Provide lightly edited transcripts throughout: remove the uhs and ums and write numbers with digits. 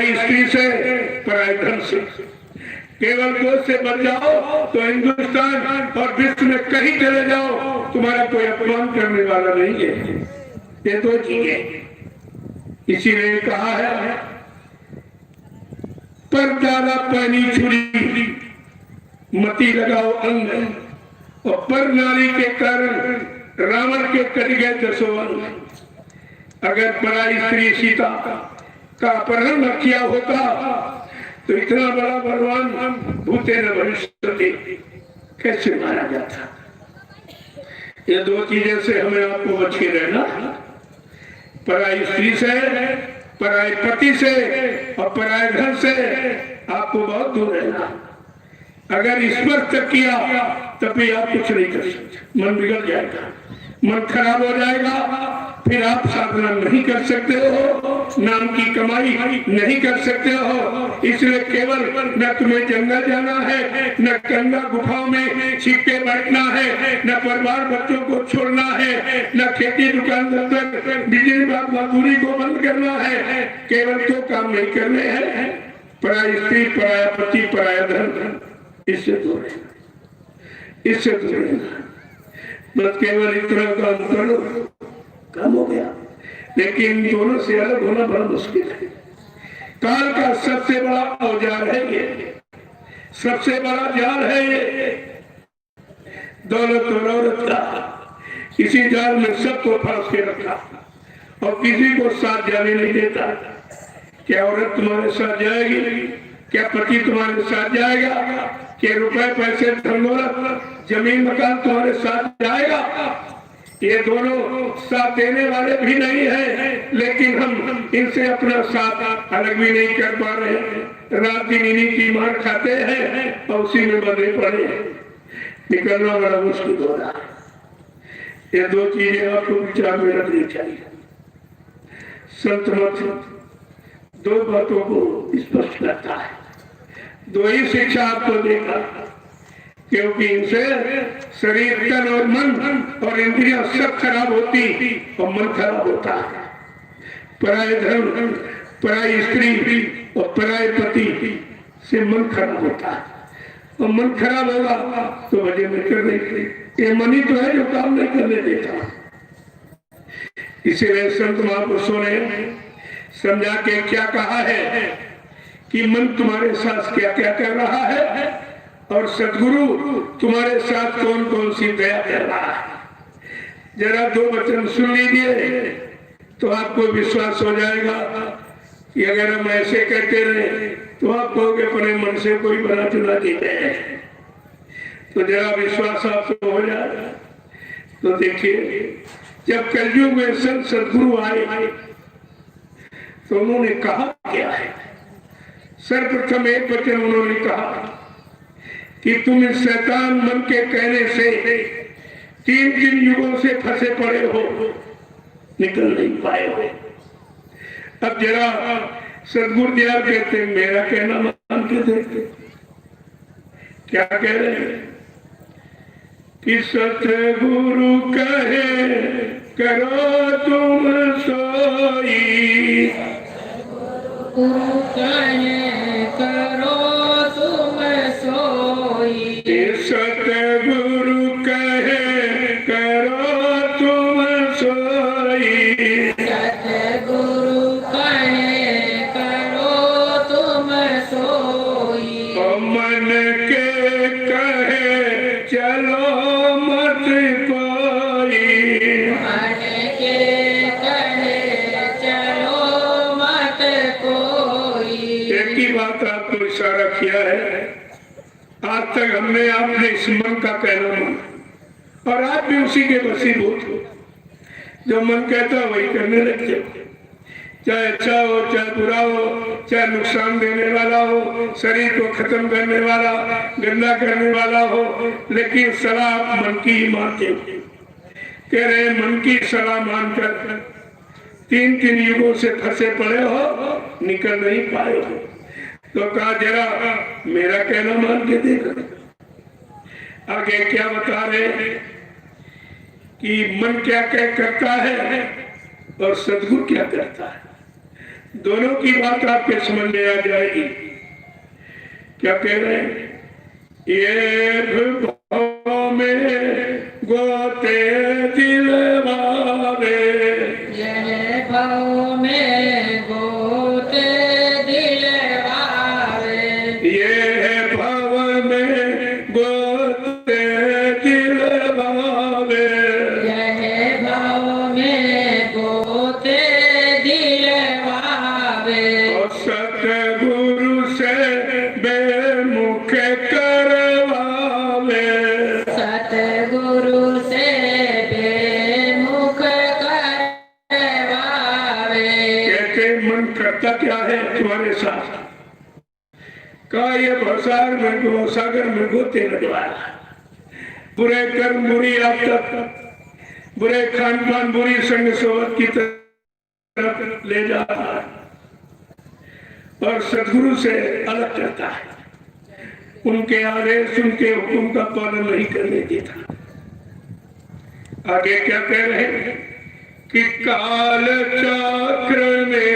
पराई स्त्री से, पराई धन से। केवल दो से बच जाओ तो हिंदुस्तान और विश्व में कहीं चले जाओ, तुम्हारा कोई अपमान करने वाला नहीं है। ये दो चीजें इसीलिए कहा है, पर डाला पानी छुरी मती लगाओ अंग, और पर नारी के कारण रावण के कट गए 10 अंग। अगर पराई स्त्री सीता का अपहरण न किया होता तो इतना बड़ा बलवान भूते न भविष्य कैसे मारा जाता। ये दो चीजें से हमें आपको बच के रहना, पराई स्त्री से, पराई पति से और पराई धन से आपको बहुत दूर रहना। अगर स्पर्श तक किया तब भी आप कुछ नहीं कर सकते, मन बिगड़ जाएगा, मन खराब हो जाएगा, फिर आप साधना नहीं कर सकते हो, नाम की कमाई नहीं कर सकते हो। इसलिए केवल न तुम्हें जंगल जाना है, न गंगा गुफाओं में छिप के बैठना है, न परिवार बच्चों को छोड़ना है, न खेती दुकान बिजली मजदूरी को बंद करना है। केवल 2 काम नहीं करने हैं, पराई स्त्री, पराया पति, पराया धन, इससे दूर रहना, इससे दूर रहना। बस केवल इतना काम करो, काम हो गया। लेकिन दोनों से अलग होना बड़ा मुश्किल है। काल का सबसे बड़ा औजार है ये, सबसे बड़ा जाल है ये, दौलत और औरत का। इसी जाल में सबको फंस के रखा और किसी को साथ जाने नहीं देता। क्या औरत तुम्हारे साथ जाएगी? क्या पति तुम्हारे साथ जाएगा? क्या रुपए पैसे धन दौलत जमीन मकान तुम्हारे साथ जाएगा? ये दोनों साथ देने वाले भी नहीं है, लेकिन हम इनसे अपना साथ अलग भी नहीं कर पा रहे। रात दिन इन्हीं की मार खाते हैं और उसी में बंधे पड़े हैं। निकलना बड़ा मुश्किल हो रहा है। ये दो चीजें आपको विचार में रखनी चाहिए। संत मत 2 बातों को स्पष्ट करता है, 2 ही शिक्षा आपको देगा, क्योंकि इनसे शरीर, तन और मन और इंद्रियां सब खराब होती और मन खराब होता है। पराय धन, पराई स्त्री और पराय पति से मन खराब होता है, और मन खराब होगा तो भजन नहीं करने के लिए। ये मन ही तो है जो काम नहीं करने देता। इसीलिए संत महापुरुषों ने समझा के क्या कहा है कि मन तुम्हारे साथ क्या क्या कर रहा है और सदगुरु तुम्हारे साथ कौन कौन सी दया कर रहा है। जरा 2 वचन सुन लीजिए तो आपको विश्वास हो जाएगा कि अगर हम ऐसे कहते रहे तो आप कहोगे अपने मन से कोई बना चुना देते हैं। तो जरा विश्वास आपको हो जाएगा। तो देखिए, जब कलयुग में संत सदगुरु आए तो उन्होंने कहा क्या है। सर्वप्रथम एक वचन उन्होंने कहा कि तुम इस शैतान मन के कहने से 3 युगों से फंसे पड़े हो, निकल नहीं पाए हो। अब जरा सदगुरुदेव कहते मेरा कहना मान के देखते क्या कह रहे हैं कि सतगुरु कहे करो तुम सोई, गुरु कहे करो तुम सोई, सतगुरु कहे करो तुम सोई, सतगुरु कहे करो तुम सोई, मन के कहे चलो मत कोई, मन के कहे चलो मत कोई। एक ही बात आपको इशारा किया है। आज तक हमने आपने इस मन का कहना माना और आप भी उसी के वशीभूत हो। जो मन कहता है वही करने लग जाओ, चाहे अच्छा हो चाहे बुरा हो, चाहे नुकसान देने वाला हो, शरीर को खत्म करने वाला, गंदा करने वाला हो, लेकिन सलाह आप मन की ही मानते हो। कह रहे मन की सलाह मानकर 3 युगों से फंसे पड़े हो, निकल नहीं पाए हो। तो कहा जरा मेरा कहना मान के देखो। आगे क्या बता रहे हैं कि मन क्या क्या करता है और सदगुरु क्या करता है। दोनों की बात आपके समझ में आ जाएगी। क्या कह रहे हैं? ये भाव में गोते दिलवावे, यह भाव में गोते दिलवावे, ये भाव में गोते दिलवावे, यह भाव में गोते दिलवावे, और सतगुरु से बेमुख करवावे, सतगुरु से बेमुख करवावे। कहते मन करता क्या है तुम्हारे साथ? का ये भवसागर में सागर में गोते लगवाया, बुरे कर्म बुरी आदत बुरे खान पान बुरी संग सोबत की तरफ ले जाता है और सदगुरु से अलग करता है, उनके आदेश उनके हुक्म का पालन नहीं करने देता। आगे क्या कह रहे हैं कि काल चक्र में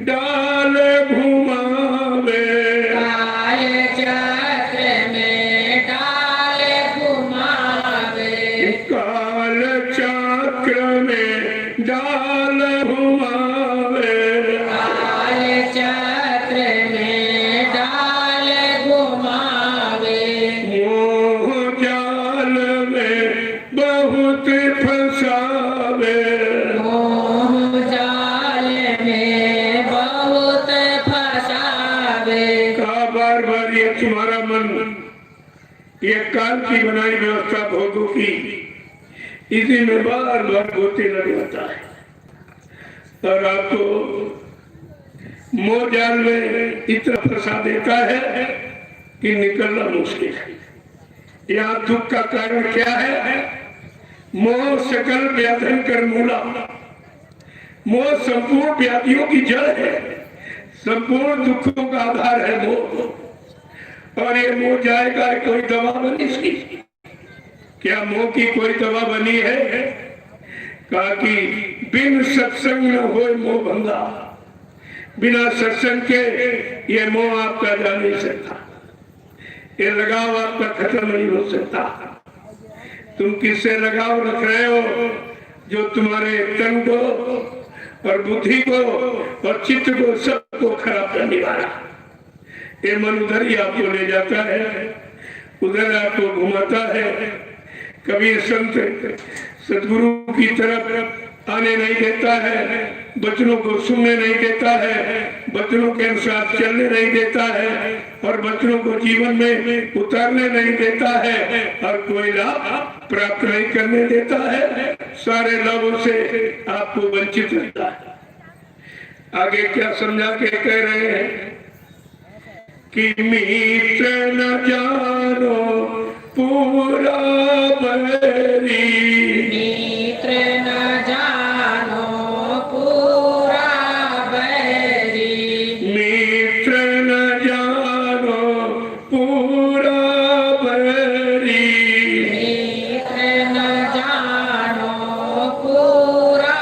डाल घुमावे, काल चक्र में डाल घुमावे, काल चक्र में डाल घुमावे, काल चक्र में डाल घुमावे, मोह जाल में बहुत फंसावे, मोह जाल में बहुत फंसावे। का बार बार ये तुम्हारा मन ये काल की बनाई व्यवस्था भोगों की इसी में बार बार गोते लगवाता है और आपको मोह जाल में इतना फंसा देता है कि निकलना मुश्किल है। यहाँ दुख का कारण क्या है? मोह सकल व्याधन कर मूला, मोह संपूर्ण व्याधियों की जड़ है, संपूर्ण दुखों का आधार है मोह। और ये मोह जाएगा, कोई दवा बनी इसकी? क्या मोह की कोई दवा बनी है? कहा कि बिन सत्संग न होए मोह भंगा, बिना सत्संग के ये मोह आपका जा नहीं सकता, ये लगाव आपका खत्म नहीं हो सकता। तुम किससे लगाव रख रहे हो? जो तुम्हारे तन को और बुद्धि को और चित्त को सबको खराब करने वाला। ये मन उधर ही आपको ले जाता है, उधर आपको घुमाता है। कभी संत सदगुरु की तरफ आने नहीं देता है, बचनों को सुनने नहीं देता है, बचनों के अनुसार चलने नहीं देता है और बचनों को जीवन में उतारने नहीं देता है और कोई लाभ प्राप्त नहीं करने देता है। सारे लाभों से आपको वंचित रहता है। आगे क्या समझा के कह रहे हैं कि मित्र न जानो पूरा बैरी, मित्र न जानो पूरा बैरी, मित्र न जानो पूरा बैरी, मित्र न जानो पूरा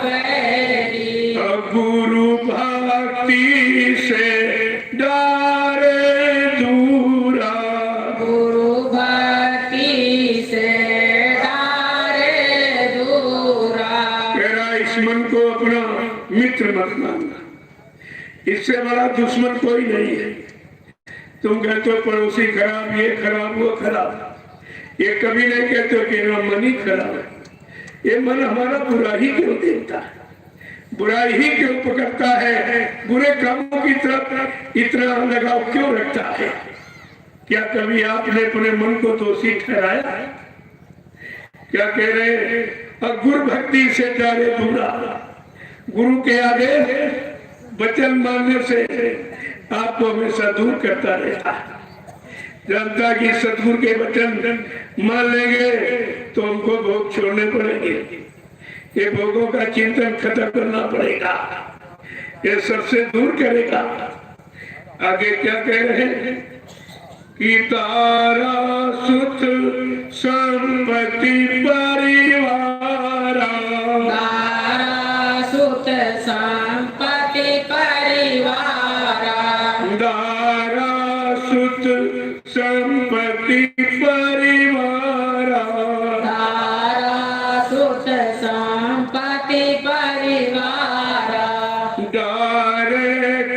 बैरी, गुरु भक्ति से डारे दूरा, गुरु भक्ति से डारे दूरा। मेरा इस मन को अपना मित्र मत मानना, इससे बड़ा दुश्मन कोई नहीं है। तुम कहते हो पड़ोसी खराब, ये खराब, वो खराब, ये कभी नहीं कहते हो कि मेरा मन ही खराब है। ये मन हमारा बुरा ही क्यों देखता है, बुराई ही क्यों पकड़ता है, बुरे कामों की तरफ इतना लगाव क्यों रखता है? क्या कभी आपने अपने मन को दोषी ठहराया है? क्या कह रहे हैं? और गुरु भक्ति से डारे दूरा, गुरु के आगे वचन मानने से आपको हमेशा दूर करता रहता है। जनता की सतगुरु के वचन मान लेंगे तो हमको भोग छोड़ने पड़ेंगे, ये भोगों का चिंतन खत्म करना पड़ेगा, ये सबसे दूर करेगा। आगे क्या कह रहे हैं कि तारा सुत संपत्ति परिवारा, तारा सुत संपत्ति संपत्ति परिवारा तारा सुख संपत्ति परिवारा डारे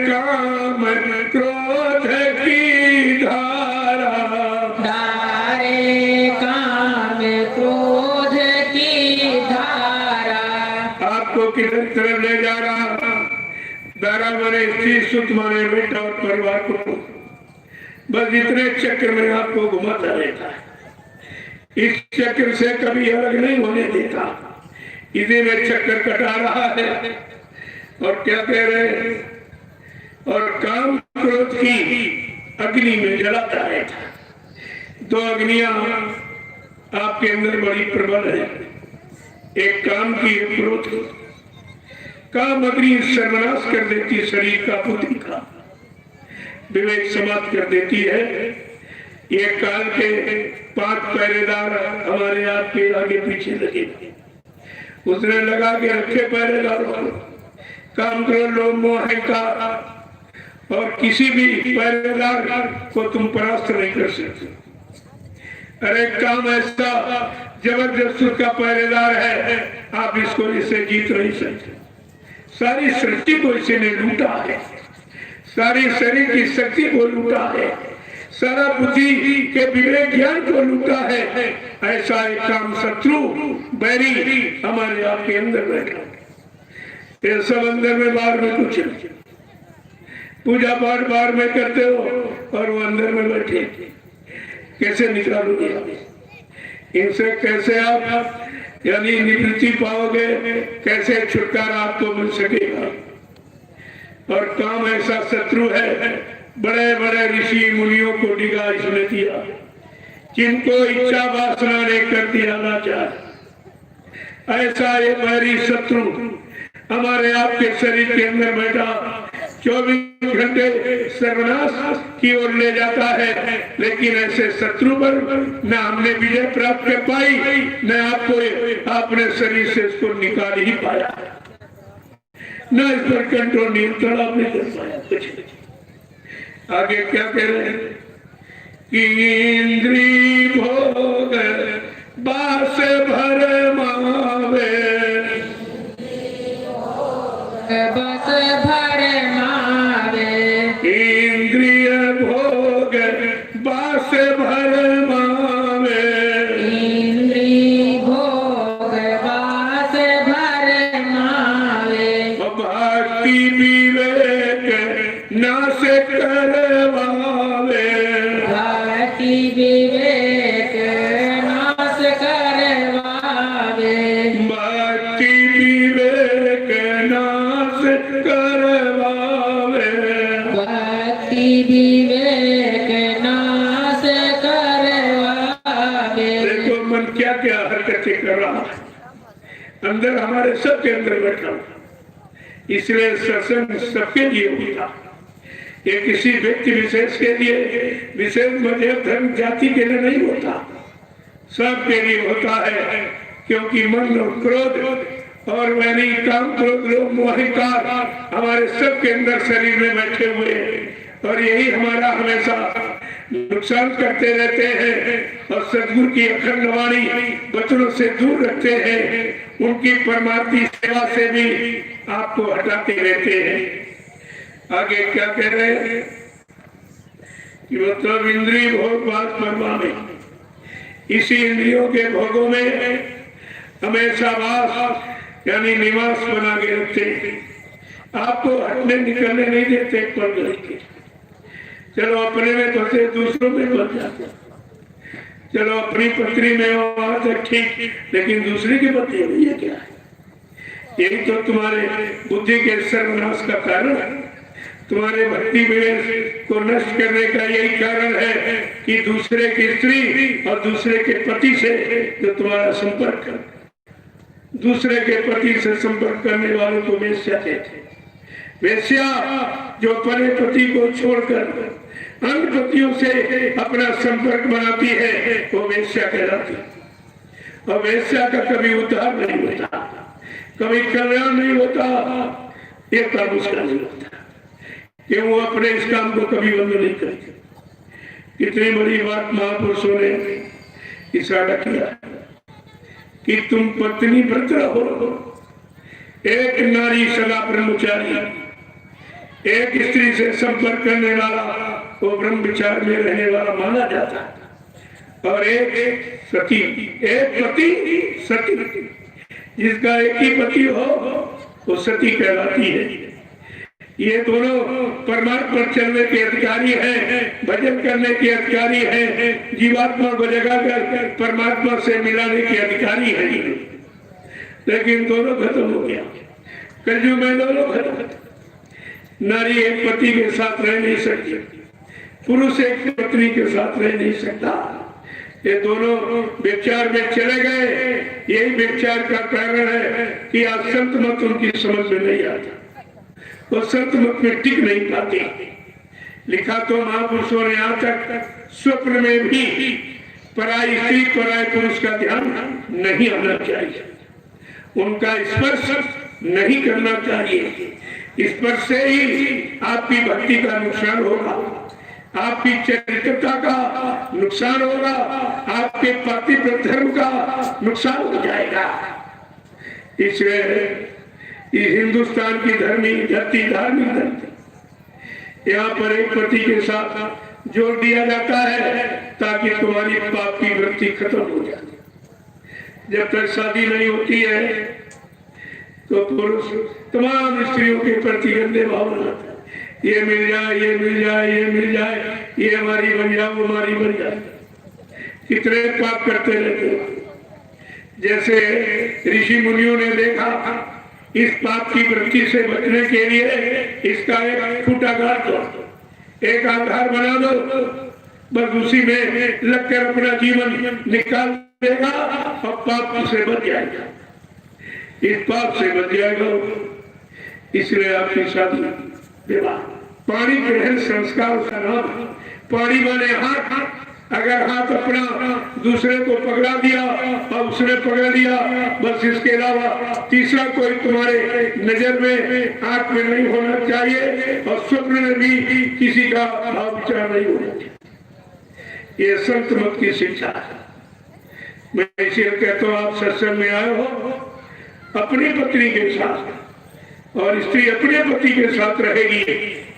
काम क्रोध की धारा डारे काम क्रोध की धारा आपको किधर तरफ ले जा रहा दारा माने स्त्री सुत माने बेटा और परिवार को बस इतने चक्र में आपको घुमाता रहता है इस चक्र से कभी अलग नहीं होने देता इसी में चक्कर कटा रहा है और क्या कह रहे हैं और काम क्रोध की अग्नि में जलाता रहता दो अग्नियां आपके अंदर बड़ी प्रबल है एक काम की एक क्रोध की काम अग्नि सर्वनाश कर देती शरीर का बुद्धि का विवेक समाप्त कर देती है ये काल के 5 पहरेदार हमारे आपके आगे पीछे लगे उसने लगा के रखे पहरेदारों को काम क्रोध लोभ मोह अहंकार और किसी भी पहरेदार को तुम परास्त नहीं कर सकते अरे काम ऐसा जबरदस्त का पहरेदार है आप इसको इसे जीत नहीं सकते सारी सृष्टि को इसी ने लूटा है सारी शरीर की शक्ति को लूटा है सारा बुद्धि के विवेक ज्ञान को लूटा है ऐसा एक काम शत्रु बैरी हमारे आपके अंदर बैठा ये सब अंदर में बाहर में कुछ नहीं पूजा पाठ बाहर में करते हो और वो अंदर में बैठे कैसे निकालोगे इनसे कैसे आप यानी निवृत्ति पाओगे कैसे छुटकारा आपको मिल सकेगा और काम ऐसा शत्रु है बड़े बड़े ऋषि मुनियों को डिगा इसने दिया जिनको इच्छा वासना ने कर दिया लाचार ऐसा ये बैरी शत्रु हमारे आपके शरीर के अंदर बैठा 24 घंटे सर्वनाश की ओर ले जाता है लेकिन ऐसे शत्रु पर न हमने विजय प्राप्त कर पाई न आपको अपने शरीर से इसको निकाल ही पाया न इस पर कंट्रोल नियंत्रण आपने कर पाया कुछ आगे क्या कह रहे हैं कि इंद्री भोग बास भर मावे बस भर मावे इंद्रिय भोग बास भर मावे इंद्री भोग बास भर मावे भक्ति विवेक नाश करवावे भक्ति विवेक नाश करवावे भक्ति विवेक नाश करवावे भक्ति विवेक नाश करवावे देखो मन क्या क्या हरकतें कर रहा है अंदर हमारे सबके अंदर बैठा हुआ इसलिए सत्संग सबके लिए होता ये किसी व्यक्ति विशेष के लिए विशेष मजहब धर्म जाति के लिए नहीं होता सबके लिए होता है क्योंकि मन और क्रोध और वैरी काम क्रोध लोभ मोह अहंकार हमारे सबके अंदर शरीर में बैठे हुए हैं और यही हमारा हमेशा नुकसान करते रहते हैं और सदगुरु की अखंड वाणी बचनों से दूर रखते हैं उनकी परमार्थी सेवा से भी आपको हटाते रहते हैं आगे क्या कह रहे हैं कि मतलब इंद्रिय भोग बात परमा में इसी इंद्रियों के भोगों में हमेशा वास यानी निवास बना के रखते हैं आपको हटने निकलने नहीं देते पल के चलो अपने में फंसे दूसरों में फंस जाते चलो अपनी पत्नी में वहां तक ठीक लेकिन दूसरे की पत्नी है क्या है यही तो तुम्हारे बुद्धि के सर्वनाश का कारण है तुम्हारे भक्ति विवेक को नष्ट करने का यही कारण है कि दूसरे की स्त्री और दूसरे के पति से जो तुम्हारा संपर्क दूसरे के पति से संपर्क करने वालों को वेश्या कहते वेश्या जो अपने पति को छोड़कर अन्य पतियों से अपना संपर्क बनाती है वो वेश्या कहलाती है और वेश्या का कभी उद्धार नहीं होता कभी कल्याण नहीं होता एक काम उसका नहीं होता कि वो अपने इस काम को कभी बंद नहीं करती कितनी बड़ी बात महापुरुषों ने इशारा किया कि तुम पत्नी व्रत रहो। एक नारी सदा ब्रह्मचारी, एक स्त्री से संपर्क करने वाला वो ब्रह्मचार में रहने वाला माना जाता है। और एक सती, एक पति सती, जिसका एक ही पति हो वो सती कहलाती है। ये दोनों परमात्मा पर चलने के अधिकारी हैं, भजन करने के अधिकारी हैं, जीवात्मा को जगाकर परमात्मा से मिलाने के अधिकारी हैं। लेकिन दोनों खत्म हो गया, कलयुग में दोनों खत्म। नारी एक पति के साथ रह नहीं सकती, पुरुष एक पत्नी के साथ रह नहीं सकता। ये दोनों व्यभिचार में चले गए। यही व्यभिचार का कारण है कि आज संत मत उनकी समझ में नहीं आता, वो संत मत में टिक नहीं पाते। लिखा तो महापुरुषों ने आज तक स्वप्न में भी पराई स्त्री पराई पुरुष का ध्यान नहीं आना चाहिए, उनका स्पर्श नहीं करना चाहिए। स्पर्श से ही आपकी भक्ति का नुकसान होगा, आपकी चरित्रता का नुकसान होगा, आपके पातिव्रत धर्म का नुकसान हो जाएगा। इसलिए इस हिंदुस्तान की धार्मिक धरती, यहाँ पर एक पति के साथ जोड़ दिया जाता है ताकि तुम्हारी पाप की वृत्ति खत्म हो जाए। जब तक शादी नहीं होती है तो पुरुष तमाम स्त्रियों के प्रति गंदे भाव बनाता है। ये मिल जाए, ये मिल जाए, ये मिल जाए, ये हमारी बन जाए, वो हमारी बन जाए। कितने पाप करते रहते हैं। जैसे ऋषि मुनियों ने देखा, इस पाप की वृत्ति से बचने के लिए इसका एक खूंटा गाड़ दो, एक आधार बना दो, बस उसी में लगकर अपना जीवन निकाल देगा और पाप से बच जाएगा, इस पाप से बच जाएगा। इसलिए आपकी शादी विवाह पाणी ग्रहण संस्कार का नाम। पाणी माने हाथ, अगर हाथ अपना दूसरे को पकड़ा दिया और उसने पकड़ लिया, बस इसके अलावा तीसरा कोई तुम्हारे नजर में आंख में नहीं होना चाहिए और स्वप्न में भी किसी का भाव विचार नहीं होना चाहिए। ये संत मत की शिक्षा है। मैं इसलिए कहता हूँ, आप सत्संग में आए हो अपनी पत्नी के साथ, और स्त्री अपने पति के साथ रहेगी,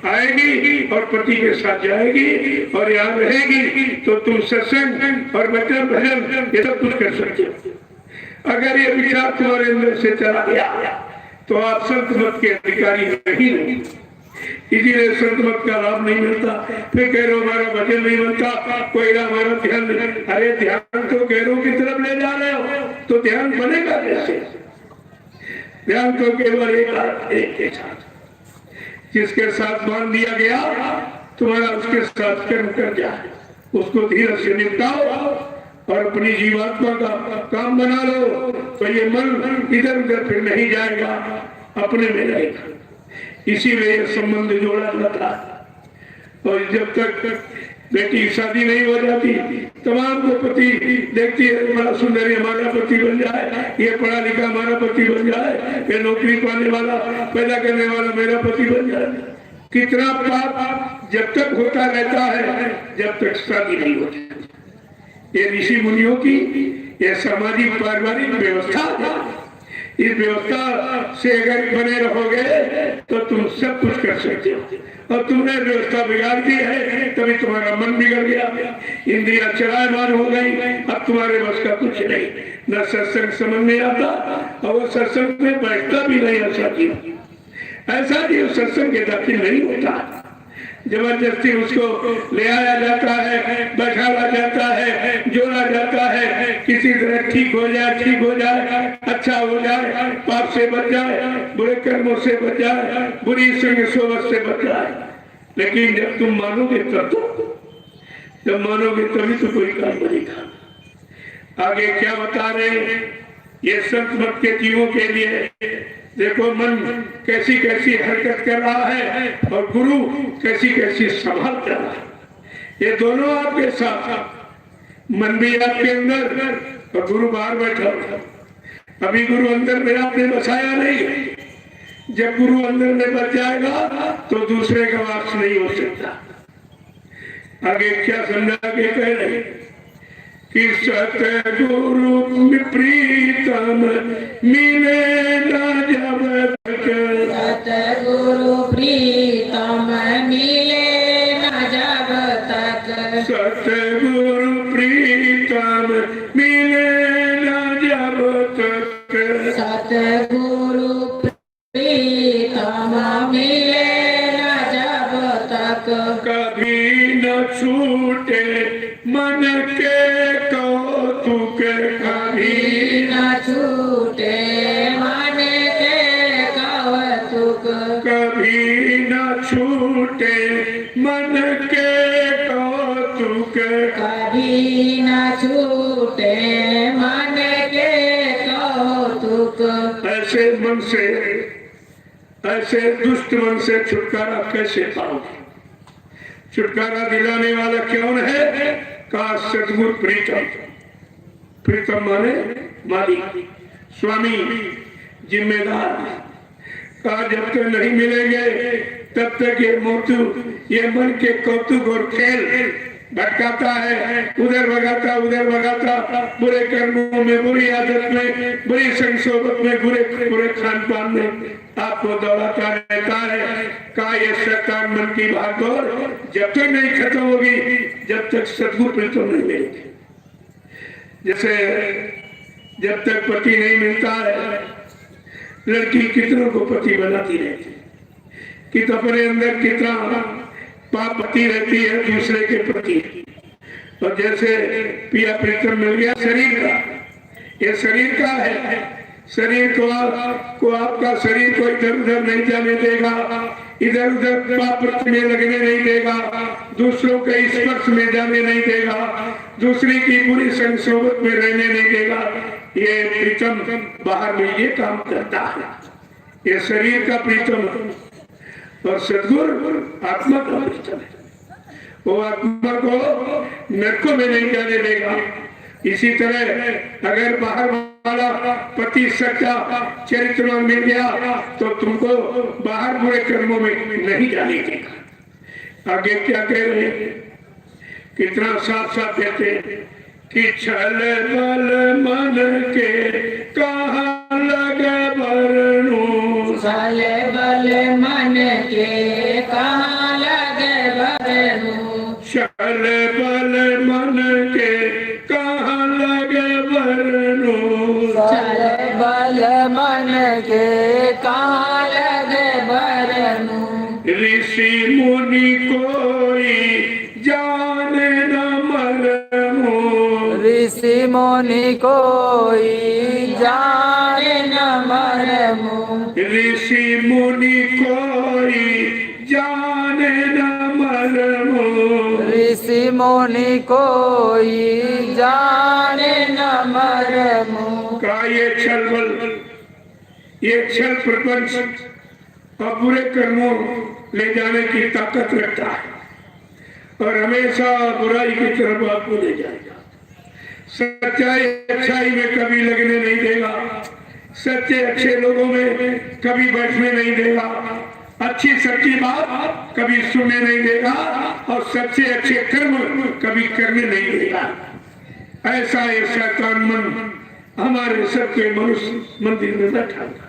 आएगी और पति के साथ जाएगी और यहाँ रहेगी, तो तुम सत्संग और वचन भजन ये सब कुछ कर सकते हो। अगर ये विचार तुम्हारे अंदर से चला गया तो आप संत मत के अधिकारी नहीं हो। इसीलिए संत मत का लाभ नहीं मिलता। फिर कह रहे हो हमारा भजन नहीं बनता, कोई हमारा ध्यान नहीं। अरे ध्यान तो कह रहे की तरफ ले जा रहे हो तो ध्यान बनेगा कैसे? ध्यान तो केवल एक के साथ, जिसके साथ मान दिया गया तुम्हारा उसके साथ कर्म कर जाए, उसको धीरे से निपटाओ और अपनी जीवात्मा का काम बना लो, तो ये मन इधर उधर फिर नहीं जाएगा, अपने में रहेगा। इसीलिए ये संबंध जोड़ा जाता है। और जब तक बेटी की शादी नहीं हो जाती, तमाम को पति देखती है, बड़ा सुंदर हमारा पति बन जाए, ये पढ़ा लिखा हमारा पति बन जाए, ये नौकरी पाने वाला पैदा करने वाला मेरा पति बन जाए। कितना पाप जब तक होता रहता है जब तक शादी नहीं होती। ये ऋषि मुनियों की ये सामाजिक पारिवारिक व्यवस्था है। इस व्यवस्था से अगर बने रहोगे तो तुम सब कुछ कर सकते हो। और तुमने व्यवस्था बिगाड़ दी है, तभी तुम्हारा मन बिगड़ गया, इंद्रियां चलायमान हो गई, अब तुम्हारे बस का कुछ नहीं। न सत्संग समझ में आता और वो सत्संग में बैठता भी नहीं। ऐसा जीव सत्संग के दाखिल नहीं होता। जबरदस्ती उसको ले आया जाता है, बैठाया जाता है, जोड़ा जाता है, किसी तरह ठीक हो जाए, अच्छा हो जाए, पाप से बच जाए, बुरे कर्मों से बच जाए, बुरी संग सोबत से बच जाए। लेकिन जब तुम मानोगे जब मानोगे तभी तो कोई काम बनेगा। आगे क्या बता रहे हैं ये संत मत के जीवों के लिए? देखो मन कैसी कैसी हरकत कर रहा है और गुरु कैसी कैसी संभाल कर रहा है। ये दोनों आपके साथ, मन भी आपके अंदर और गुरु बाहर बैठा था। अभी गुरु अंदर में आपने बसाया नहीं। जब गुरु अंदर में बच जाएगा तो दूसरे का वास नहीं हो सकता। आगे क्या समझा के कह रहे कि सतगुरु प्रीतम मिले ना जब तक, सतगुरु प्रीतम मिले न जब तक, सतगुरु प्रीतम मिले ना जब तक, सतगुरु प्रीतम मिले न जब तक, कभी न छूटे मन के कौतुक, कभी न छूटे मन के कौतुक, कभी न छूटे मन के कौतुक, कभी न छूटे मन के कौतुक। ऐसे मन से, ऐसे दुष्ट मन से छुटकारा कैसे पाओगे? छुटकारा दिलाने वाला कौन है? का सतगुरु प्रीतम। प्रीतम माने मालिक, स्वामी, जिम्मेदार। का जब तक नहीं मिलेंगे तब तक ये मोतू, ये मन के कौतुक और खेल भटकाता है, उधर भगाता उधर भगाता, बुरे कर्मों में, बुरी आदत में, बुरी संसोबत में, बुरे खान पान में आपको दौड़ाता रहता है। का ये शैतान मन की भागदौड़ जब तक नहीं खत्म होगी, जब तक सतगुरु प्रीतम नहीं मिलेंगे। जैसे जब तक पति नहीं मिलता है, लड़की कितनों को पति बनाती रहती है, कि तो अपने अंदर कितना पाप पति रहती है दूसरे के प्रति। और जैसे पिया प्रीतम मिल गया शरीर का, ये शरीर का है, शरीर को आपका शरीर को इधर उधर नहीं जाने देगा, इधर उधर पाप में लगने नहीं देगा, दूसरों के स्पर्श में जाने नहीं देगा, दूसरी की बुरी संसोबत में रहने नहीं देगा। ये प्रीतम बाहर में ये काम करता है, ये शरीर का प्रीतम है। और सतगुरु आत्मा का प्रीतम है, वो आत्मा को नरकों में नहीं जाने देगा। इसी तरह अगर बाहर वाला पति सच्चा चरित्रवान मिल गया तो तुमको बाहर बुरे कर्मों में नहीं जाने देगा। आगे क्या कह रहे हैं? कितना साफ साफ कहते हैं कि छल बल मन के कहाँ लगे बरनू, छल बल मन के कहाँ लगे बरनू, छल बल मन के कहाँ लगे बरनू, छल बल मन के कहाँ लगे बरनू, ऋषि मुनि कोई जाने न मरमू, ऋषि मुनि कोई जाने न मरमू, ऋषि मुनि कोई जाने न मरमू, ऋषि मुनि कोई जाने न मरमू। का ये छल बल, ये छल प्रपंच और बुरे कर्मों ले जाने की ताकत रखता है और हमेशा बुराई की तरफ आपको ले जाएगा। सच्चाई अच्छाई में कभी लगने नहीं देगा, सच्चे अच्छे लोगों में कभी बैठने नहीं देगा, अच्छी सच्ची बात कभी सुनने नहीं देगा और सच्चे अच्छे कर्म कभी करने नहीं देगा। ऐसा ये शैतान मन हमारे सबके मनुष्य मंदिर में बैठा था,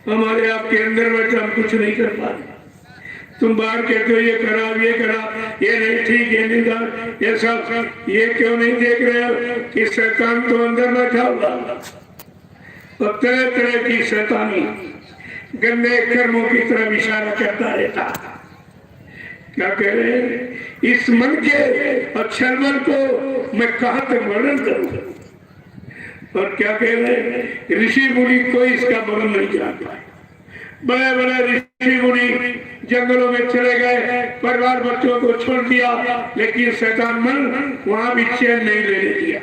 हमारे आपके अंदर बैठा, हम कुछ नहीं कर पा रहे। तुम बाहर कहते हो ये करा, ये करा, ये नहीं ठीक, ये नहीं था, ये सब, ये क्यों नहीं देख रहे हो कि शैतान तो अंदर बैठा हुआ और तरह तरह की शैतानी गंदे कर्मों की तरफ इशारा करता रहता। क्या कह रहे हैं? इस मन के और छलबल को मैं कहां तक वर्णन करूं? और क्या कह रहे हैं? ऋषि मुनि कोई इसका वर्णन नहीं जान पाए। बड़े बड़े ऋषि मुनि जंगलों में चले गए, परिवार बच्चों को छोड़ दिया, लेकिन शैतान मन वहां भी चैन नहीं लेने दिया।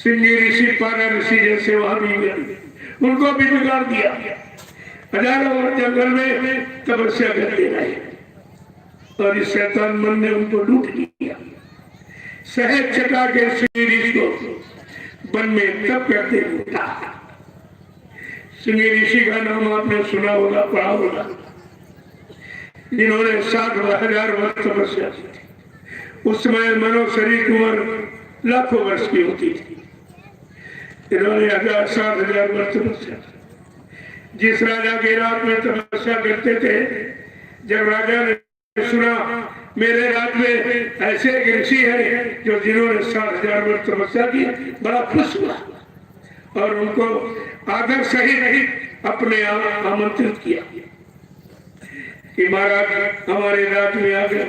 सिंगी ऋषि, पारा ऋषि जैसे वहां भी गए, उनको भी बिगाड़ दिया। हजारों वर्ष जंगल में तपस्या करते रहे और इस शैतान मन ने उनको लूट लिया। सहज चटा के सिंगी ऋषि को वन में तप करते हुए, सिंगी ऋषि का नाम आपने सुना होगा, पढ़ा होगा। जिन्होंने 60,000 वर्ष तपस्या की थी। उस समय मनो शरीर की उम्र लाखों वर्ष की होती थी। इन्होंने 60,000 वर्ष तपस्या की। जिस राजा के रात में तपस्या करते थे, जब राजा ने सुना मेरे राज में ऐसे एक ऋषि है जो जिन्होंने 60,000 वर्ष तपस्या की, बड़ा खुश हुआ और उनको आदर सहित अपने यहाँ आमंत्रित किया कि महाराज हमारे राज में आकर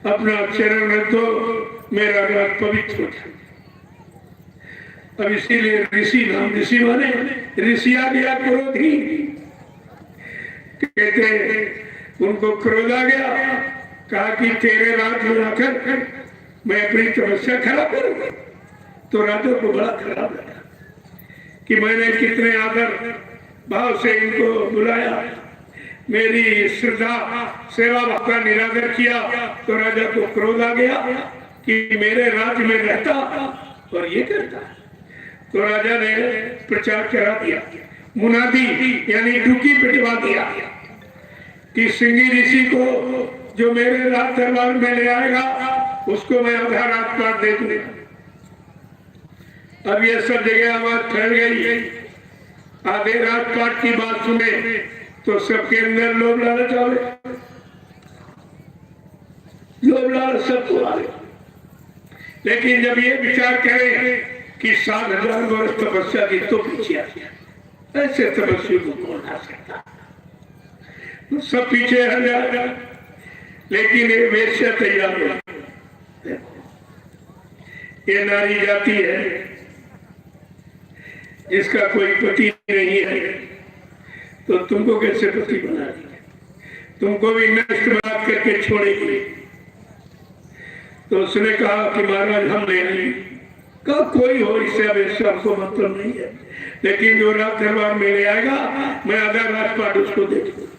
अपना चरण रख दो, मेरा राज पवित्र हो जाए। अब इसीलिए ऋषि नाम, ऋषि माने ऋषि आ गया, क्रोधी कहते उनको क्रोध आ गया, कहा कि तेरे राज में आकर मैं अपनी तपस्या खराब करूं। तो राजा को बड़ा खराब लगा कि मैंने कितने आदर भाव से इनको बुलाया, मेरी श्रद्धा सेवा भाव का निरादर किया, तो राजा को क्रोध आ गया कि मेरे राज्य में रहता और ये करता। तो राजा ने प्रचार करा दिया, मुनादी यानी डुकी पिटवा दिया कि सिंगी ऋषि को जो मेरे राज दरबार में ले आएगा उसको मैं आधा राजपाट दे दूंगा। अब ये सब जगह आवाज फैल गई, आधे राजपाट की बात सुने तो सबके अंदर लोभ लालच आ गए, लोभ लालच सबको आ गया। लेकिन जब ये विचार करें कि 60,000 वर्ष तपस्या की तो पीछे आ गया, ऐसे तपस्वी को कौन आ सकता, तो सब पीछे हट जाएगा। लेकिन ये वेश्या तैयार हो, ये नारी जाती है जिसका कोई पति नहीं है, तो तुमको कैसे पति बना दिया, तुमको भी नष्ट बात करके छोड़ेगी। तो उसने कहा कि महाराज हम नहीं, कहा कोई हो, इससे अब इससे हमको मतलब नहीं है, लेकिन जो राज दरबार में ले आएगा मैं आधा राजपाट उसको दे दूंगा।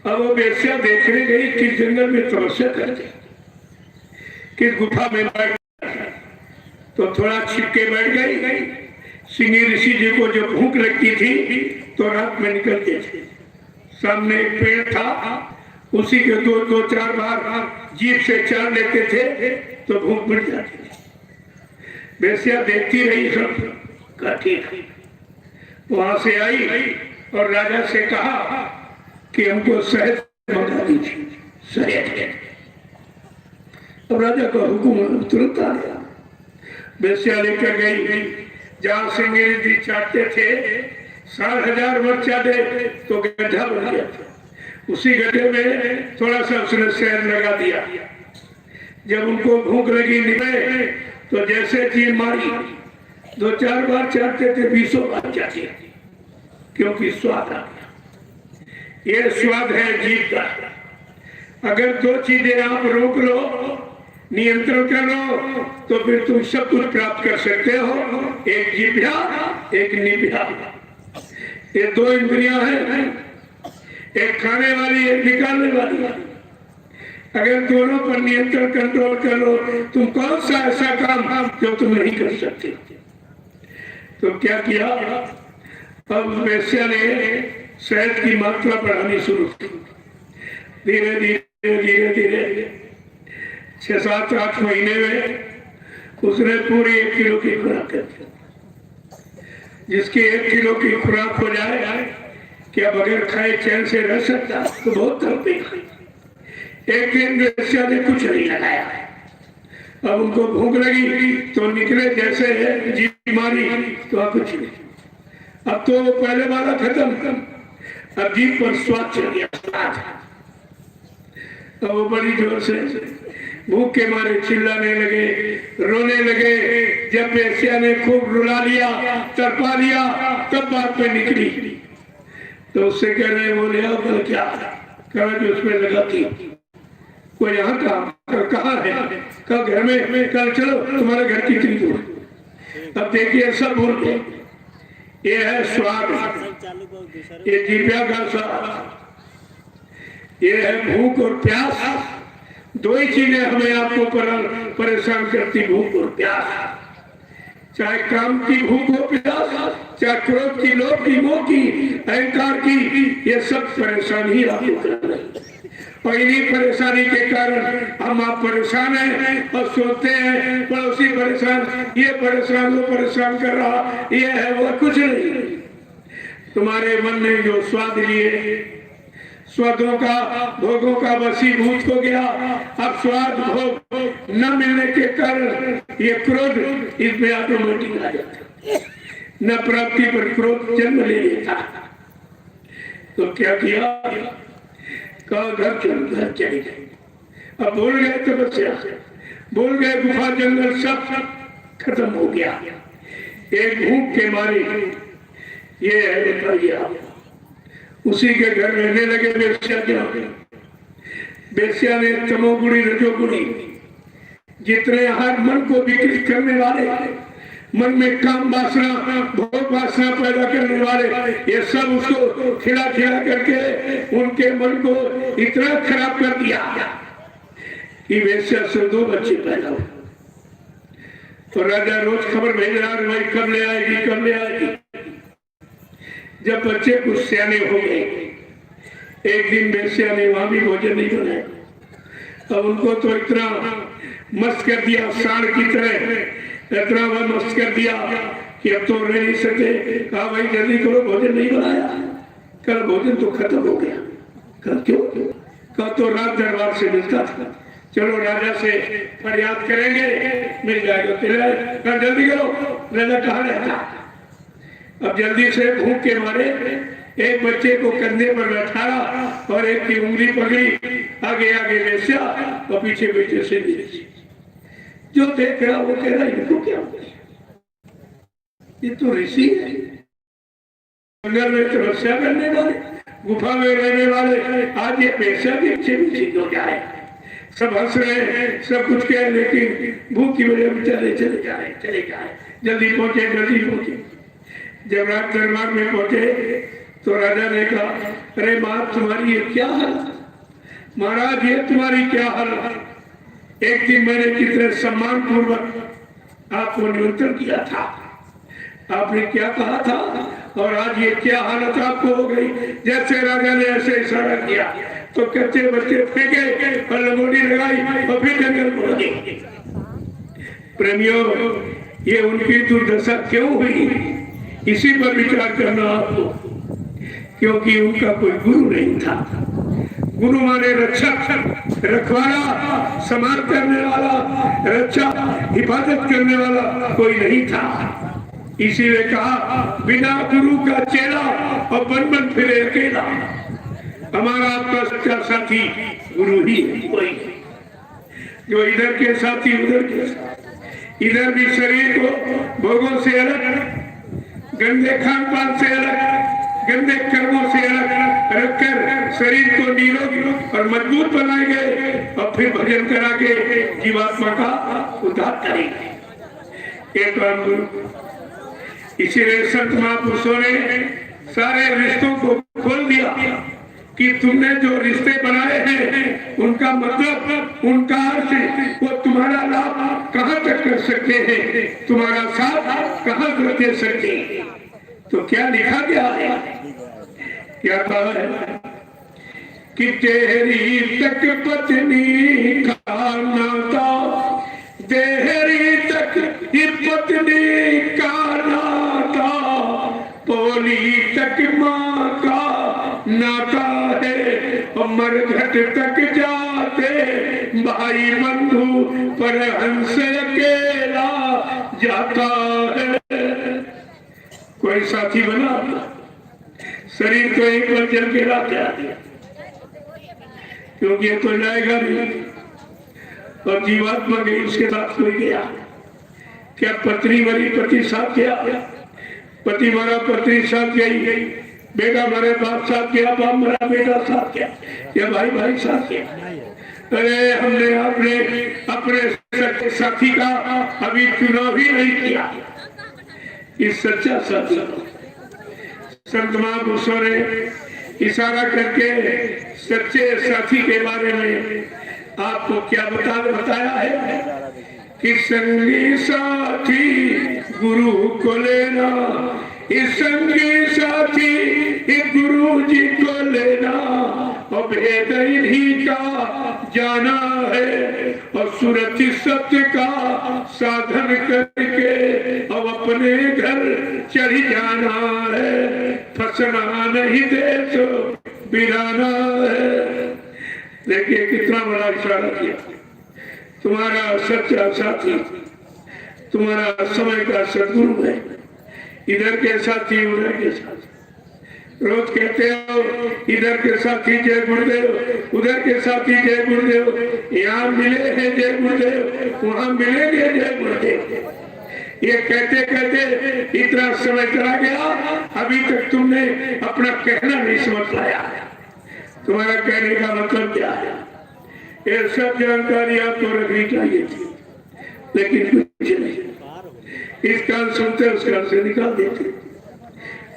अब वो वेश्या देखने गई किस जंगल में तपस्या करते, किस गुफा में बैठ, तो थोड़ा छिपके बैठ गई। सिंगी ऋषि जी को जो भूख लगती थी तो रात में निकलते थे, सामने एक पेड़ था, उसी के दो चार बार जीभ से चार लेते थे तो भूख मिट जाती थी। वेश्या देखती रही सब का ठीक, वहां से आई और राजा से कहा कि हमको शहद मंगा दीजिए, शहद। अब राजा का हुक्म तुरंत आ गया, वेश्या लेकर गई जहां सिंह जी चाटते थे। 60,000 वर्ष चाटे तो गड्ढा बन गया था, उसी गड्ढे में थोड़ा सा उसने शहद लगा दिया। जब उनको भूख लगी निकले तो जैसे चीर मारी, 2-4 बार चाटते थे, 20 बार चाटे, क्योंकि स्वाद आ गया। ये स्वाद है जीभ का। अगर 2 चीजें आप रोक लो, नियंत्रण कर लो, तो फिर तुम सब कुछ प्राप्त कर सकते हो। एक जिह्वा, एक निभा, ये 2 इंद्रियां हैं, एक खाने वाली, एक निकालने वाली। अगर दोनों पर नियंत्रण कंट्रोल कर लो, तुम कौन सा ऐसा काम जो तुम नहीं कर सकते। तो क्या किया, अब वेश्या ने शहद की मात्रा बढ़ानी शुरू की। धीरे धीरे धीरे धीरे 6-7-8 महीने में उसने पूरी 1 किलो की खुराक कर दी। जिसकी 1 किलो की खुराक हो जाए कि अब अगर खाए चैन से रह सकता तो बहुत तड़पी। एक दिन वेश्या ने कुछ नहीं लगाया, अब उनको भूख लगी तो निकले, जैसे जीभ मारी तो कुछ नहीं। अब तो पहले वाला खत्म, अब जीभ पर स्वाद चल गया। अब वो बड़ी जोर से भूख के मारे चिल्लाने लगे, रोने लगे। जब वेश्या ने खूब रुला लिया, तड़पा लिया, तब बात में निकली। तो उससे कह रहे, बोले कल क्या कहा, जो उसमें लगाती वो यहाँ कहाँ है, कल घर में, कल चलो तुम्हारे घर कितनी दूर। अब देखिए सब भूल गए। ये है स्वाद, ये जीव्या का स्वाद, ये है भूख और प्यास। 2 ही चीजें हमें आपको परेशान करती, भूख और प्यास। चाहे काम की भूख हो, प्यास चाहे क्रोध की, लोभ की, मोह की, अहंकार की, ये सब परेशानी ही आपको कर रही है। और इन्हीं परेशानी के कारण हम आप परेशान हैं और सोचते हैं पड़ोसी परेशान, ये परेशान, वो परेशान कर रहा, ये है वो, कुछ नहीं। तुम्हारे मन में जो स्वाद लिए, स्वादों का, भोगों का वशीभूत हो गया। अब स्वाद भोग न मिलने के कारण ये क्रोध इसमें ऑटोमेटिक आ जाता, न प्राप्ति पर क्रोध जन्म ले लेता। तो क्या किया? कहा घर चले गए। अब भूल गए तपस्या, भूल गए गुफा, जंगल, सब खत्म हो गया। एक भूख के मारे ये है बताइए, उसी के घर रहने लगे बेश्या। क्या बेश्या ने तमोगुणी, रजोगुणी, जितने हर मन को विकृत करने वाले, मन में काम वासना, भोग वासना पैदा करने वाले, ये सब उसको खिला खिला करके उनके मन को इतना खराब कर दिया कि वेश्या से 2 बच्चे पैदा हुए। तो राजा रोज खबर भेज रहा है, भाई कब ले आएगी, कब ले आएगी। जब बच्चे कुछ सियाने हो गए, एक दिन वेश्या ने वहां भी भोजन नहीं बनाया। अब उनको तो इतना मस्त कर दिया, सांड की तरह इतना मस्त कर दिया कि अब तो रह नहीं सकते। कहा भाई जल्दी करो, भोजन नहीं बनाया। कल भोजन तो खत्म हो गया। कल क्यों? कल तो रात दरबार से मिलता था, चलो राजा से फरियाद करेंगे, मिल जाएगा। कल जल्दी करो, राजा कहाँ रहता। अब जल्दी से भूख के मारे एक बच्चे को कंधे पर बैठाया और एक की उंगली पकड़ी, आगे आगे वेश्या और पीछे पीछे से ऋषि। जो देख रहा वो कह रहा इनको क्या हो गया, ये तो ऋषि है, जंगल में तपस्या करने वाले, गुफा में रहने वाले, आज ये वेश्या भी अच्छे पीछे हो जाए। सब हंस रहे हैं, सब कुछ कह, लेकिन भूख की वजह बेचारे चले जा रहे, जल्दी पहुंचे, जल्दी पहुंचे। जब रात दरबार में पहुंचे तो राजा ने कहा, अरे माँ तुम्हारी ये क्या हाल, महाराज ये तुम्हारी क्या हाल। एक दिन मैंने कितने सम्मान पूर्वक आपको निमंत्रण किया था, आपने क्या कहा था, और आज ये क्या हालत आपको हो गई। जैसे राजा ने ऐसे इशारा किया तो कच्चे बच्चे फेंके और लंगोटी लगाई और फिर जंगल पहुंच गए। प्रेमियों, ये उनकी दुर्दशा क्यों हुई, इसी पर विचार करना आपको, क्योंकि उनका कोई गुरु नहीं था। गुरु माने रक्षक, रखवाला, संभाल करने वाला, रक्षा हिफाजत करने वाला कोई नहीं था। इसीलिए कहा बिना गुरु का चेला और बन बन फिरे अकेला। हमारा आपका सच्चा साथी गुरु ही है, कोई जो इधर के साथी उधर के साथी, इधर भी शरीर को भोगों से अलग, गंदे खान पान से अलग, गंदे कर्मों से अलग रखकर शरीर को निरोगी और मजबूत बनाएंगे और फिर भजन करा के जीवात्मा का उद्धार करेंगे। एक गुरु, इसीलिए संत महापुरुषों ने सारे रिश्तों को खोल दिया कि तुमने जो रिश्ते बनाए हैं उनका मतलब, उनका अर्थ, वो तुम्हारा लाभ कहाँ तक कर सकते हैं, तुम्हारा साथ कहाँ तक दे सकते हैं। तो क्या लिखा गया है, क्या कहा है कि तेरी तक पत्नी का नाता, तेरी तक पत्नी का नाता, पोली तक माँ का नाता है, और मरघट तक जाते भाई बंधु, पर हंस अकेला जाता है। कोई साथी बना, शरीर तो एक बार चल के ला दिया, क्योंकि ये तो जाएगा नहीं, और जीवात्मा गई, उसके साथ कोई गया। क्या पत्नी मरी, पति साथ गया, पति मरा, पत्नी साथ गई, बेटा मरे, बाप साथ गया, बाप मरा, बेटा साथ गया, या भाई भाई साथ गया। अरे हमने अपने साथी का अभी चुनाव ही नहीं किया। इस सच्चा साथी संत महापुरुषों ने इशारा करके सच्चे साथी के बारे में आपको क्या बताया है कि संगी साथी गुरु को लेना, इस संगी साथी एक गुरु जी को लेना और भेद इन्हीं का जाना है और सुरक्षित सत्य का साधन करके अब अपने घर चढ़ जाना है, फंसना नहीं देश बिराना है। देखिए कितना बड़ा इशारा किया। तुम्हारा सच्चा साथी तुम्हारा समय का सद्गुरु है, इधर के साथी उधर के साथी। रोज कहते हो इधर के साथी जय गुरुदेव, उधर के साथी जय गुरुदेव, यहाँ मिले हैं जय गुरुदेव, वहां मिलेंगे जय गुरुदेव। ये कहते कहते इतना समय चला गया, अभी तक तुमने अपना कहना नहीं समझ पाया। तुम्हारा कहने का मतलब क्या है? ये सब जानकारी आपको रखनी चाहिए थी, लेकिन कुछ नहीं। इस काल सुनते उस काल से निकाल देते।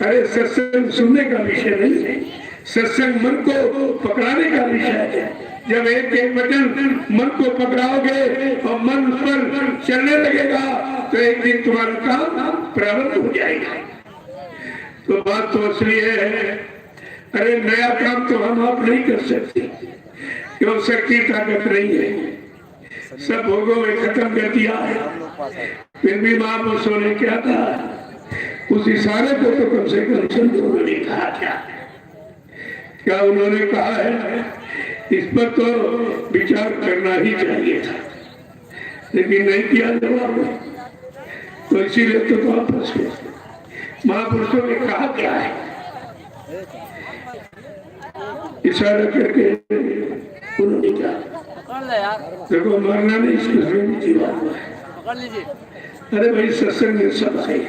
अरे सत्संग सुनने का विषय नहीं है, सत्संग मन को पकड़ाने का विषय है। जब एक एक वचन मन को पकड़ाओगे और मन पर चलने लगेगा तो एक दिन तुम्हारा काम प्रारंभ हो जाएगा। तो बात तो असली है। अरे नया काम तो हम आप नहीं कर सकते, क्यों? शक्ति ताकत नहीं है, सब भोगों में खत्म कर दिया है। फिर भी महापुरुषों ने क्या कहा? उस इशारे को तो कम से कम संतों ने कहा क्या उन्होंने कहा है? इस पर तो विचार करना ही चाहिए था, लेकिन नहीं किया जवाब। तो इसीलिए तो वापस गए। महापुरुषों ने कहा क्या है? इशारा करके उन्होंने क्या देखो, मरना नहीं, इसको जीवन। अरे भाई सत्संग में सब आए,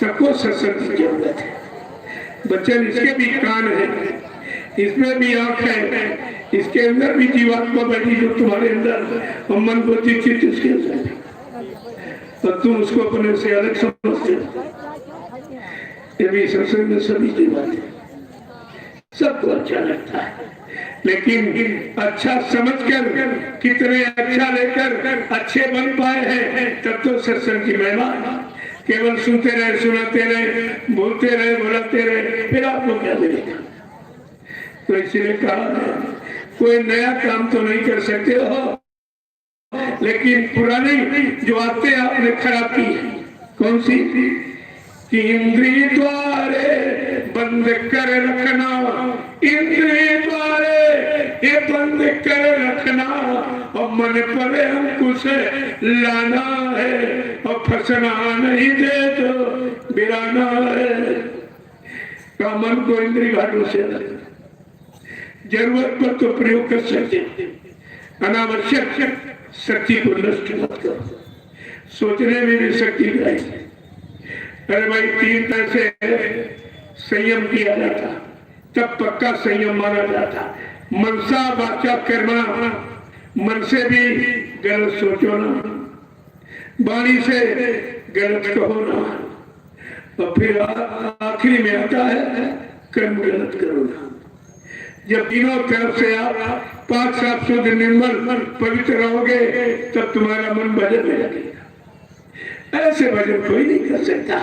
सबको सत्संग की जरूरत है। बच्चन इसके भी कान है, इसमें भी आंख है, इसके अंदर भी जीवात्मा बैठी जो तुम्हारे अंदर, और मन बुद्धि चित्त इसके अंदर, तो तुम उसको अपने से अलग समझते हो। ये भी सत्संग में सभी जीवात है, सबको अच्छा लगता है, लेकिन अच्छा समझकर कितने अच्छा लेकर अच्छे बन पाए हैं, तब तो सत्संग की महिमा। केवल सुनते रहे, सुनाते रहे, बोलते रहे, बुलाते रहे, फिर आपको क्या मिलेगा? तो इसीलिए कहा कोई नया काम तो नहीं कर सकते हो, लेकिन पुरानी जो आते आपने खराब की। कौन सी? कि इंद्रिय द्वारे बंद कर रखना, इंद्रिय द्वारे ये बंद कर रखना, और मन पर अंकुश लाना है, और फंसना नहीं दे तो बिराना है। का मन को इंद्रिय घाटों से जरूरत पर तो प्रयोग कर सकते, अनावश्यक शक्ति को नष्ट मत करो। सोचने में भी शक्ति चाहिए। अरे भाई 3 पैसे संयम किया जाता, तब पक्का संयम माना जाता। मनसा वाचा कर्मणा, मन से भी गलत सोचो ना, वाणी से गलत कहो ना, और फिर आखिरी में आता है कर्म गलत करो ना। जब तीनों तरफ से आप 5 सात शुद्ध निर्मल पवित्र रहोगे, तब तुम्हारा मन भजन में लगेगा। ऐसे भजन कोई नहीं कर सकता।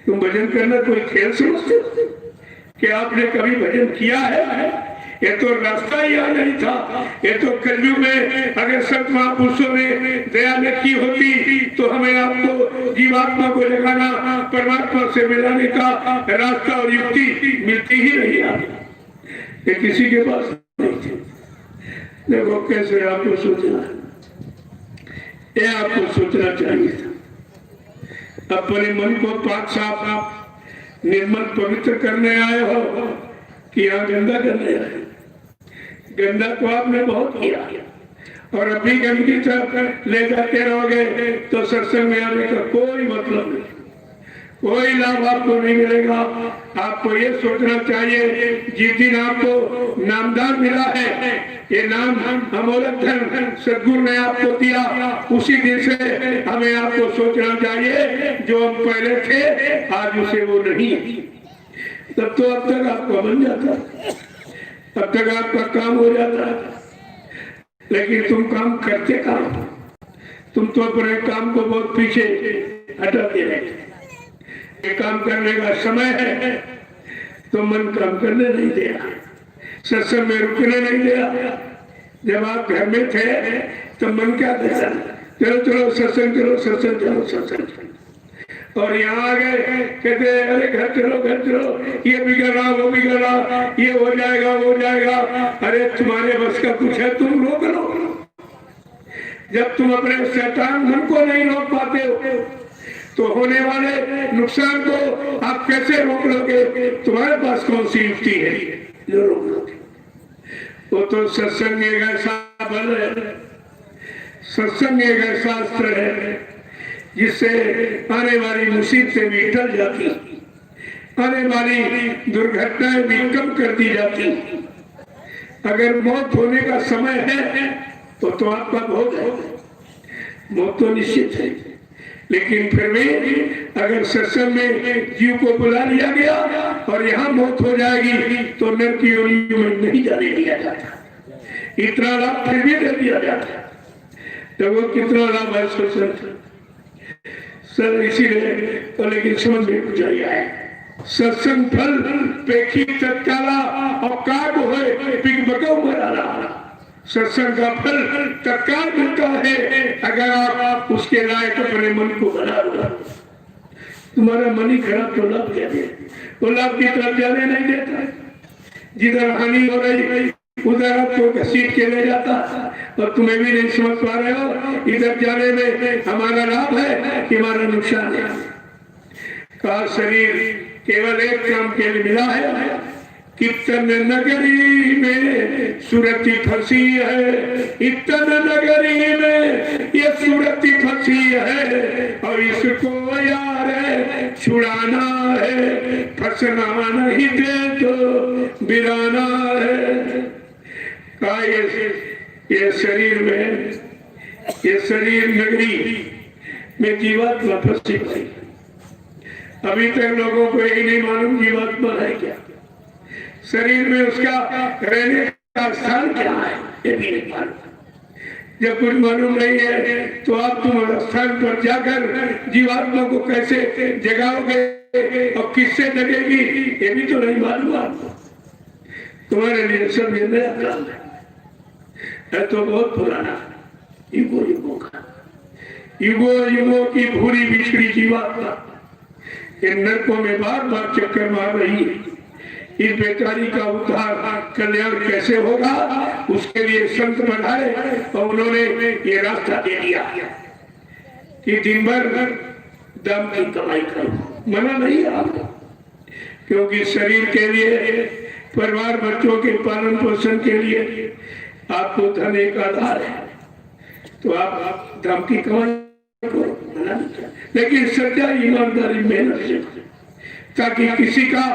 तुम भजन करना कोई खेल समझते हो? कि आपने कभी भजन किया है? ये तो रास्ता ही यहाँ नहीं था। ये तो कलयुग में अगर संत महापुरुषों ने दया न की होती तो हमें आपको जीवात्मा को लगाना, परमात्मा से मिलाने का रास्ता और युक्ति मिलती ही नहीं। ये किसी के पास नहीं थी। देखो कैसे आपको सोचना है, ये आपको सोचना चाहिए था। अपने मन को पाक साफ निर्मल पवित्र करने आए हो कि यहाँ गंदा करने आए? गंदा तो आपने बहुत किया, और अभी गंदगी तरफ ले जाते रहोगे तो सत्संग में आने का कोई मतलब नहीं, कोई लाभ आपको नहीं मिलेगा। आपको ये सोचना चाहिए, जिस दिन आपको नामदान मिला है, ये नाम अमोलक धन सद्गुरु ने आपको दिया, उसी दिन से हमें आपको सोचना चाहिए जो हम पहले थे आज उसे वो नहीं। तब तो अब तक आपका बन जाता, तब तक आपका काम हो जाता, लेकिन तुम काम करते काम, तुम तो अपने काम को बहुत पीछे हटाते रहते। ये काम करने का समय है तो मन काम करने नहीं दे रहा, सत्संग में रुकने नहीं दे रहा। जब आप घर में थे तो मन क्या कहता, चलो चलो सत्संग करो, सत्संग करो, सत्संग करो। और यहाँ आ गए कहते अरे घर चलो, घर चलो, ये बिगड़ रहा, वो बिगड़ रहा, ये हो जाएगा, वो जाएगा। अरे तुम्हारे बस का कुछ है, तुम रोक लो। जब तुम अपने शैतान मन को नहीं रोक पाते हो तो होने वाले नुकसान को आप कैसे रोक लोगे? तुम्हारे पास कौन सी युक्ति है जो रोक लोगे? वो तो सत्संग एक ऐसा बल है, सत्संग एक ऐसा अस्त्र है जिससे आने वाली मुसीबतें भी टल जाती, आने वाली दुर्घटनाएं भी कम कर दी जाती। अगर मौत होने का समय है तो आपका भोग है, मौत तो निश्चित है। लेकिन फिर भी अगर सत्संग में जीव को बुला लिया गया और यहाँ मौत हो जाएगी तो नर की ओर में नहीं जाने दिया जाता, इतना लाभ फिर भी दे दिया जाता। तो वो कितना लाभ है सत्संग सर, इसीलिए तो लेकिन समझ में कुछ आया है सत्संग फल पेखी तत्काला और काग होए पिग बगौ मराला। सत्संग का फल तत्काल मिलता है अगर आप उसके लायक अपने मन को बना लो। तुम्हारा मन ही खराब तो लाभ क्या दे, वो लाभ की तरफ जाने नहीं देता। जिधर हानि हो रही उधर आपको घसीट के ले जाता और तुम्हें भी नहीं समझ पा रहे हो इधर जाने में हमारा लाभ है कि हमारा नुकसान है। का शरीर केवल एक काम के लिए मिला है, कीर्तन नगरी में सूरती फंसी है, कीर्तन नगरी में ये सूरती फंसी है और इसको यार छुड़ाना है, फंसना नहीं दे तो बिराना है। का ये शरीर में, ये शरीर नगरी में जीवात्मा फंसी गई। अभी तक लोगों को यही नहीं मालूम जीवात्मा है क्या, शरीर में उसका रहने का स्थान क्या है ये भी नहीं मालूम। जब कुछ मालूम नहीं है तो आप तुम स्थान पर जाकर जीवात्मा को कैसे जगाओगे और किससे जगेगी ये भी तो नहीं मालूम आपको। तुम्हारे लिए सब ये नया काम है तो बहुत पुराना, युगों युगों का, युगों युगों की भूरी बिछड़ी जीवात्मा इन नरकों में बार बार चक्कर मार रही है। इस बेचारी का उद्धार कल्याण कैसे होगा उसके लिए संत बढ़ाए और उन्होंने ये रास्ता दे दिया कि दिन भर दम की कमाई करो। मना नहीं आपको, क्योंकि शरीर के लिए, परिवार बच्चों के पालन पोषण के लिए आपको धन एक आधार है तो आप धन की कमाई करो, मना नहीं। लेकिन सच्चा ईमानदारी मेहनत से, ताकि किसी का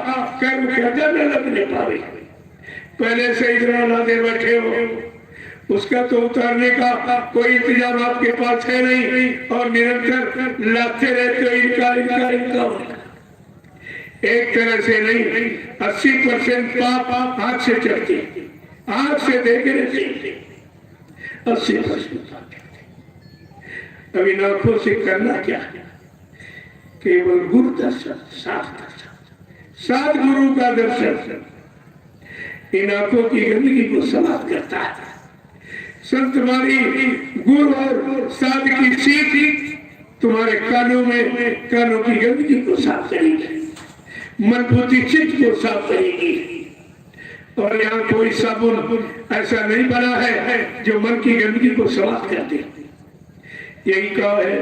कर्म कर्जा न लगने पावे। पहले से इतना लादे बैठे हो उसका तो उतारने का कोई इंतजाम आपके पास है नहीं और निरंतर लाते रहते हो इनका इनका इनका। एक तरह से नहीं, 80% पाप आंख से चढ़ते, आंख से देखने से 80%। अभी आंखों से करना क्या है? केवल गुरु दर्शन, सात गुरु का दर्शन इन आंखों की गंदगी को समाप्त करता है। संत तुम्हारी गुरु और साध की सीख तुम्हारे कानों की गंदगी को साफ करेगी, मन बुद्धि चित्त को साफ करेगी। और यहाँ कोई साबुन ऐसा नहीं बना है जो मन की गंदगी को समाप्त कर दे। यही कहा है,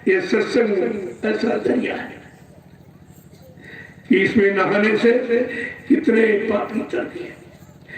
ये सत्संग ऐसा दरिया है कि इसमें नहाने से कितने पापी तरते हैं।